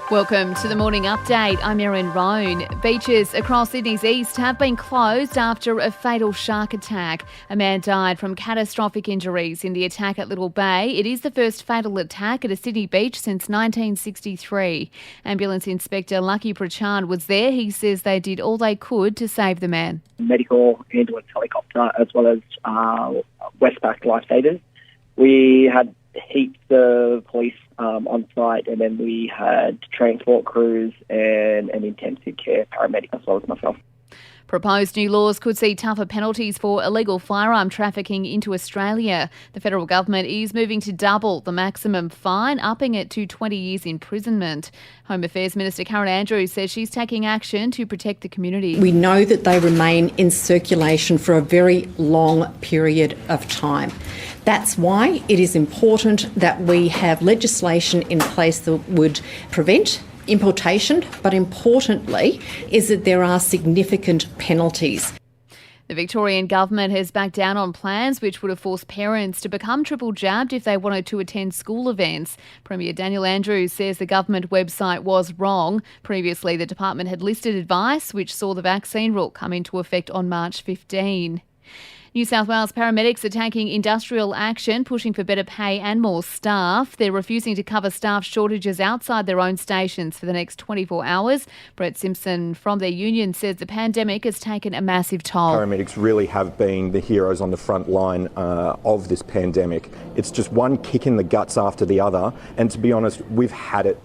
Welcome to the Morning Update. I'm Erin Roan. Beaches across Sydney's east have been closed after a fatal shark attack. A man died from catastrophic injuries in the attack at Little Bay. It is the first fatal attack at a Sydney beach since 1963. Ambulance Inspector Lucky Prachand was there. He says they did all they could to save the man. Medical ambulance helicopter as well as Westpac lifesavers. We had heaps of police on site, and then we had transport crews and an intensive care paramedic as well as myself. Proposed new laws could see tougher penalties for illegal firearm trafficking into Australia. The federal government is moving to double the maximum fine, upping it to 20 years imprisonment. Home Affairs Minister Karen Andrews says she's taking action to protect the community. We know that they remain in circulation for a very long period of time. That's why it is important that we have legislation in place that would prevent importation, but importantly is that there are significant penalties. The Victorian government has backed down on plans which would have forced parents to become triple jabbed if they wanted to attend school events. Premier Daniel Andrews says the government website was wrong. Previously, the department had listed advice which saw the vaccine rule come into effect on March 15. New South Wales paramedics are taking industrial action, pushing for better pay and more staff. They're refusing to cover staff shortages outside their own stations for the next 24 hours. Brett Simpson from their union says the pandemic has taken a massive toll. Paramedics really have been the heroes on the front line of this pandemic. It's just one kick in the guts after the other, and to be honest, we've had it.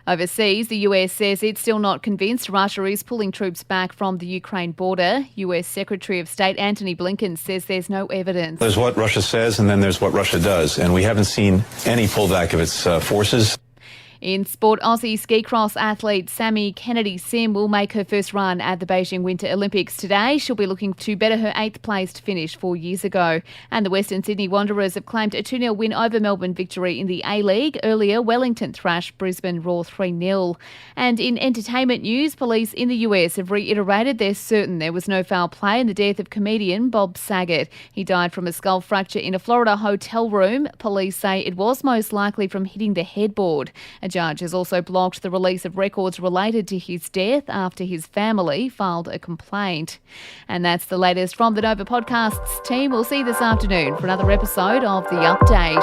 Overseas, the US says it's still not convinced Russia is pulling troops back from the Ukraine border. US Secretary of State Antony Blinken says there's no evidence. There's what Russia says and then there's what Russia does, and we haven't seen any pullback of its forces. In sport, Aussie ski cross athlete Sammy Kennedy-Sim will make her first run at the Beijing Winter Olympics today. She'll be looking to better her 8th placed finish 4 years ago. And the Western Sydney Wanderers have claimed a 2-0 win over Melbourne victory in the A-League. Earlier, Wellington thrashed Brisbane Raw 3-0. And in entertainment news, police in the US have reiterated they're certain there was no foul play in the death of comedian Bob Saget. He died from a skull fracture in a Florida hotel room. Police say it was most likely from hitting the headboard. A judge has also blocked the release of records related to his death after his family filed a complaint. And that's the latest from the Nova Podcasts team. We'll see you this afternoon for another episode of The Update.